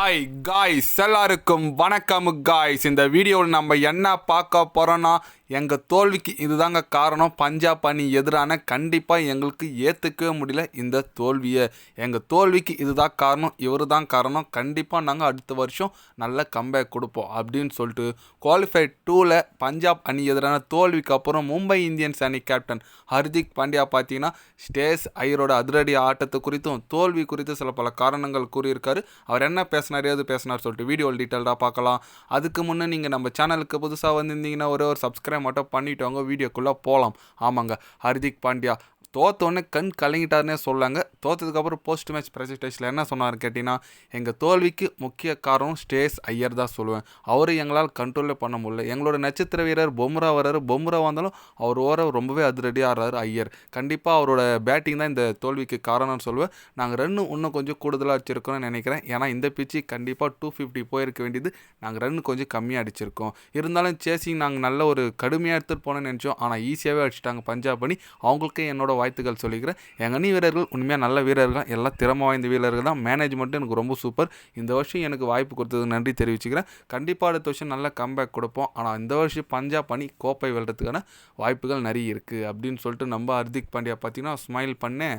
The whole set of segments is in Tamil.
ஹாய் காய்ஸ், எல்லாருக்கும் வணக்கம் காய்ஸ். இந்த வீடியோவில் நம்ம என்ன பார்க்க போகிறோன்னா, எங்கள் தோல்விக்கு இதுதாங்க காரணம். பஞ்சாப் அணி எதிரான கண்டிப்பாக எங்களுக்கு ஏற்றுக்கவே முடியல இந்த தோல்வியை. எங்கள் தோல்விக்கு இதுதான் காரணம், இவர் தான் காரணம். கண்டிப்பாக நாங்கள் அடுத்த வருஷம் நல்ல கம்பேக் கொடுப்போம் அப்படின்னு சொல்லிட்டு குவாலிஃபைட் 2ல் பஞ்சாப் அணி எதிரான தோல்விக்கு அப்புறம் மும்பை இந்தியன்ஸ் அணி கேப்டன் ஹர்திக் பாண்டியா பார்த்தீங்கன்னா ஸ்டேஸ் ஐயரோட அதிரடி ஆட்டத்தை குறித்தும் தோல்வி குறித்து சில பல காரணங்கள் கூறியிருக்காரு. அவர் என்ன பேசினார் சொல்லிட்டு வீடியோவில் டீட்டெயில்டாக பார்க்கலாம். அதுக்கு முன்னே நீங்கள் நம்ம சேனலுக்கு புதுசாக வந்திருந்தீங்கன்னா ஒரு சப்ஸ்கிரைப் மட்டும் பண்ணிவிட்டு அவங்க வீடியோக்குள்ளே போகலாம். ஆமாங்க, ஹர்திக் பாண்டியா தோற்றோடனே கண் கலங்கிட்டாருன்னே சொல்லாங்க. தோற்றதுக்கப்புறம் போஸ்ட் மேட்ச் ப்ரெசன்டேஷனில் என்ன சொன்னார் கேட்டிங்கன்னா, எங்கள் தோல்விக்கு முக்கிய காரணம் ஸ்டேஸ் ஐயர் தான் சொல்லுவேன். அவரை எங்களால் கண்ட்ரோலே பண்ண முடியல. எங்களோட நட்சத்திர வீரர் பொம்ரா வர்றாரு, பொம்ரா வந்தாலும் அவர் ஓர ரொம்பவே அதிரடியாக ஆடுறாரு ஐயர். கண்டிப்பாக அவரோட பேட்டிங் தான் இந்த தோல்விக்கு காரணம்னு சொல்லுவேன். நாங்கள் ரன்னு இன்னும் கொஞ்சம் கூடுதலாக அடிச்சிருக்கோம்னு நினைக்கிறேன். ஏன்னா இந்த பிச்சு கண்டிப்பாக 250 போயிருக்க வேண்டியது, நாங்கள் ரன் கொஞ்சம் கம்மியாக அடிச்சிருக்கோம். இருந்தாலும் சேசிங் நாங்கள் நல்ல ஒரு கடுமையாக எடுத்துகிட்டு போனோன்னு நினச்சோம். ஆனால் ஈஸியாகவே அடிச்சிட்டாங்க பஞ்சாப் அணி. அவங்களுக்கு என்னோட வாழ்த்துக்கள் சொல்லிக்கிறேன். எங்கள் அணி வீரர்கள் உண்மையாக நல்ல வீரர்கள், எல்லாம் திறமை வாய்ந்த வீரர்கள் தான். மேனேஜ்மெண்ட்டு எனக்கு ரொம்ப சூப்பர். இந்த வருஷம் எனக்கு வாய்ப்பு கொடுத்ததுக்கு நன்றி தெரிவிச்சுக்கிறேன். கண்டிப்பாக அடுத்த வருஷம் நல்ல கம்பேக் கொடுப்போம். ஆனால் இந்த வருஷம் பஞ்சாப் அணி கோப்பை வெல்றதுக்கான வாய்ப்புகள் நிறைய இருக்குது அப்படின்னு சொல்லிட்டு நம்ம ஹர்திக் பாண்டியா பார்த்தீங்கன்னா ஸ்மைல் பண்ண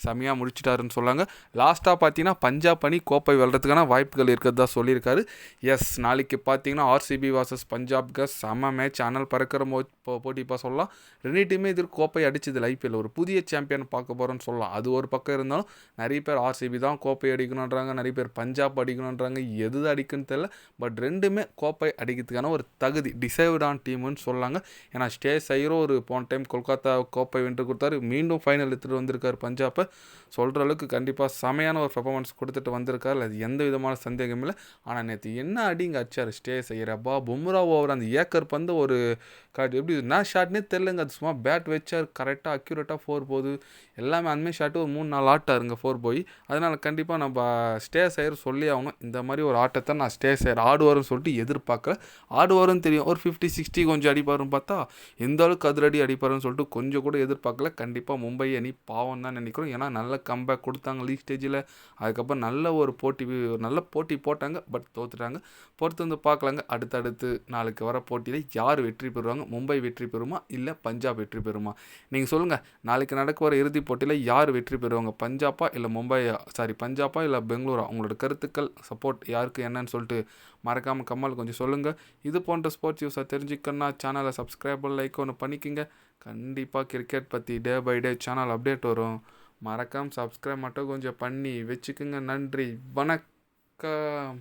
செமையாக முடிச்சிட்டாருன்னு சொல்லாங்க. லாஸ்ட்டாக பார்த்தீங்கன்னா பஞ்சாப் அணி கோப்பை வெல்றதுக்கான வாய்ப்புகள் இருக்கிறதா சொல்லியிருக்காரு. எஸ், நாளைக்கு பார்த்தீங்கன்னா ஆர்சிபி vs பஞ்சாப் செம்ம மேட்ச். அனல் பறக்கிற போட்டிப்பா சொல்லலாம். ரெண்டு டீமே இது கோப்பை அடிச்சது ஐபிஎல் ஒரு புதிய சாம்பியன் பார்க்க போகிறோன்னு சொல்லலாம். அது ஒரு பக்கம் இருந்தாலும் நிறைய பேர் ஆர்சிபி தான் கோப்பை அடிக்கணுன்றாங்க, நிறைய பேர் பஞ்சாப் அடிக்கணுன்றாங்க. எது அடிக்குன்னு தெரியல. பட் ரெண்டுமே கோப்பை அடிக்கிறதுக்கான ஒரு தகுதி டிசைவ்டான டீமுன்னு சொல்லாங்க. ஏன்னா ஸ்டேஸ் ஐயரும் ஒரு போன டைம் கொல்கத்தா கோப்பை வென்று கொடுத்தாரு, மீண்டும் ஃபைனல் எடுத்துகிட்டு வந்திருக்காரு பஞ்சாப்பை. சொல்கிற அளவுக்கு கண்டிப்பாக செமையான ஒரு பெர்ஃபார்மன்ஸ் கொடுத்துட்டு வந்திருக்காரு, அது எந்த விதமான சந்தேகம் இல்லை. ஆனால் நேற்று என்ன அடிங்க அடிச்சார் ஸ்டேஸ் ஐயர். அப்பா பொம்ரா ஓவர் அந்த ஏக்கர் பந்து ஒரு எப்படி என்ன ஷாட்னே தெரிலங்க. அது சும்மா பேட் வச்சார், கரெக்டாக அக்யூரேட்டாக 4 போகுது. எல்லாமே அந்தமாரி ஷாட்டு ஒரு 3-4 ஆட்டாருங்க 4 போய். அதனால் கண்டிப்பாக நம்ம ஸ்டேஸ் ஐயர் சொல்லி ஆகணும். இந்த மாதிரி ஒரு ஆட்டத்தை நான் ஸ்டேஸ் ஐயர் ஆடுவார்னு சொல்லிட்டு எதிர்பார்க்கல. ஆடுவாருன்னு தெரியும், ஒரு 50-60 கொஞ்சம் அடிப்பாருன்னு பார்த்தா எந்த அளவுக்கு அதிரடி அடிப்பாருன்னு சொல்லிட்டு கொஞ்சம் கூட எதிர்பார்க்கல. கண்டிப்பாக மும்பை அணி பாவம் தான் நினைக்கிறோம். ஏன்னா நல்ல கம்பேக் கொடுத்தாங்க லீக் ஸ்டேஜில். அதுக்கப்புறம் நல்ல ஒரு போட்டி போட்டாங்க. பட் தோத்துட்டாங்க. பொறுத்து வந்து பார்க்கலாங்க. அடுத்தடுத்து நாளைக்கு வர போட்டியில் யார் வெற்றி பெறுவாங்க? மும்பை வெற்றி பெறுமா இல்லை பஞ்சாப் வெற்றி பெறுமா? நீங்கள் சொல்லுங்கள். நாளைக்கு நடக்க வர இறுதிப் போட்டியில் யார் வெற்றி பெறுவாங்க? பஞ்சாப்பா இல்லை பஞ்சாப்பா இல்லை பெங்களூரா? உங்களோட கருத்துக்கள் சப்போர்ட் யாருக்கு என்னன்னு சொல்லிட்டு மறக்காமல் கம்மல் கொஞ்சம் சொல்லுங்கள். இது போன்ற ஸ்போர்ட்ஸ் நியூஸை தெரிஞ்சுக்கணுன்னா சேனலை சப்ஸ்கிரைப் லைக் ஒன்று பண்ணிக்கோங்க. கண்டிப்பாக கிரிக்கெட் பற்றி day by day channel update வரும். மறக்காமல் சப்ஸ்கிரைப் மட்டும் கொஞ்சம் பண்ணி வச்சுக்கோங்க. நன்றி, வணக்கம்.